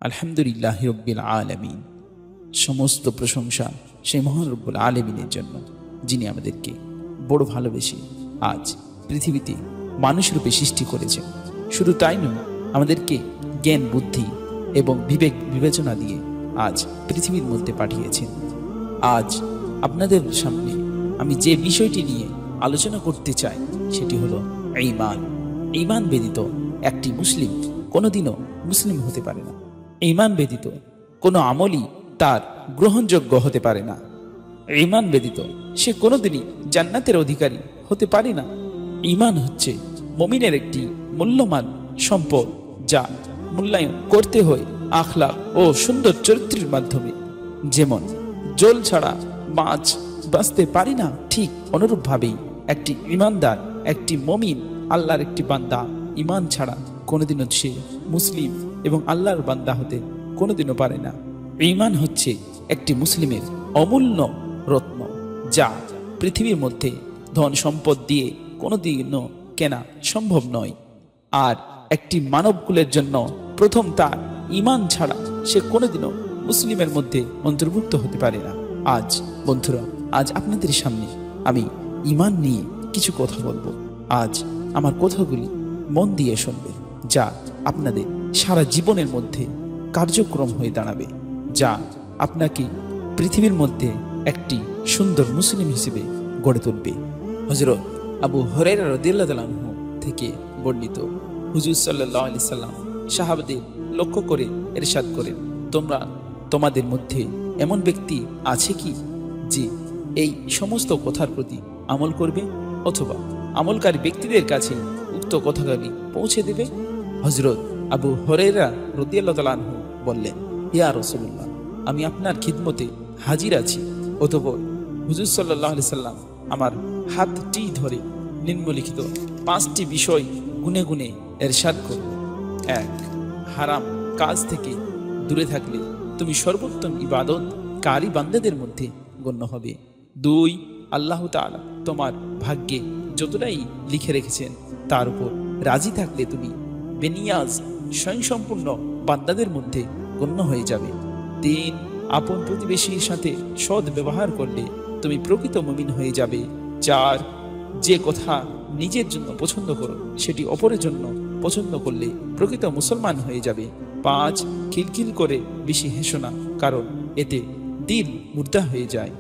আলহামদুলিল্লাহি রব্বিল আলামিন। সমস্ত প্রশংসা সেই মহান রব্বুল আলামিনের জন্য, যিনি আমাদেরকে বড় ভালোবেসে আজ পৃথিবীতে মানুষরূপে সৃষ্টি করেছেন। শুধু তাই নয়, আমাদেরকে জ্ঞান বুদ্ধি এবং বিবেক বিবেচনা দিয়ে আজ পৃথিবীর মধ্যে পাঠিয়েছেন। আজ আপনাদের সামনে আমি যে বিষয়টি নিয়ে আলোচনা করতে চাই সেটি হলো ঈমান। ঈমান ব্যতীত একটি মুসলিম কোনোদিনও মুসলিম হতে পারে না। ঈমান ব্যতীত কোনো আমলই তার গ্রহণযোগ্য হতে পারে না। ঈমান ব্যতীত সে কোনোদিনই জান্নাতের অধিকারী হতে পারে না। ঈমান হচ্ছে মুমিনের একটি মূল্যবান সম্পদ, যা মূল্যায়ন করতে হয় আখলাক ও সুন্দর চরিত্রের মাধ্যমে। যেমন জল ছাড়া মাছ বাঁচতে পারে না, ঠিক অনুরূপভাবেই একটি ঈমানদার, একটি মুমিন, আল্লাহর একটি বান্দা ঈমান ছাড়া কোনোদিনও সে মুসলিম এবং আল্লাহর বান্দা হতে কোনোদিনও পারে না। ঈমান হচ্ছে একটি মুসলিমের অমূল্য রত্ন, যা পৃথিবীর মধ্যে ধন সম্পদ দিয়ে কোনোদিনও কেনা সম্ভব নয়। আর একটি মানবকুলের জন্য প্রথম তার ঈমান ছাড়া সে কোনোদিনও মুসলিমের মধ্যে অন্তর্ভুক্ত হতে পারে না। আজ বন্ধুরা, আজ আপনাদের সামনে আমি ঈমান নিয়ে কিছু কথা বলবো। আজ আমার কথাগুলি মন দিয়ে শুনবে, যা আপনাদের সারা জীবনের মধ্যে কার্যক্রম হয়ে দাঁড়াবে, যা আপনাকে পৃথিবীর মধ্যে একটি সুন্দর মুসলিম হিসেবে গড়ে তুলবে। হযরত আবু হুরায়রা রাদিয়াল্লাহু তাআলা আনহু থেকে বর্ণিত, হুজুর সাল্লাল্লাহু আলাইহি সাল্লাম সাহাবাদের লক্ষ্য করে ইরশাদ করেন, তোমাদের মধ্যে এমন ব্যক্তি আছে কি যে এই সমস্ত কথার প্রতি আমল করবে, অথবা আমলকারী ব্যক্তিদের কাছে উক্ত কথাগুলি পৌঁছে দেবে? হযরত আবু হুরায়রা রাদিয়াল্লাহু তাআলা আনহু বললেন, ইয়া রাসূলুল্লাহ, আমি আপনার খিদমতে হাজির আছি। অতঃপর হুজুর সাল্লাল্লাহু আলাইহি সাল্লাম আমার হাতটি ধরে নিম্নলিখিত 5টি বিষয় গুনে গুনে ইরশাদ করলেন। 1. হারাম কাজ থেকে দূরে থাকলে তুমি সর্বোত্তম ইবাদতকারী বান্দাদের মধ্যে গণ্য হবে। 2. আল্লাহ তাআলা তোমার ভাগ্যে যতটাই লিখে রেখেছেন তার উপর রাজি থাকলে তুমি বেনিয়াজ স্বয়ংসম্পূর্ণ বান্দাদের মধ্যে গণ্য হয়ে যাবে। 3. আপন প্রতিবেশীর সাথে সৎ ব্যবহার করলে তুমি প্রকৃত মুমিন হয়ে যাবে। 4. যে কথা নিজের জন্য পছন্দ করো সেটি অপরের জন্য পছন্দ করলে প্রকৃত মুসলমান হয়ে যাবে। 5. খিলখিল করে বেশি হেসো না, কারণ এতে দিল মুর্দা হয়ে যায়।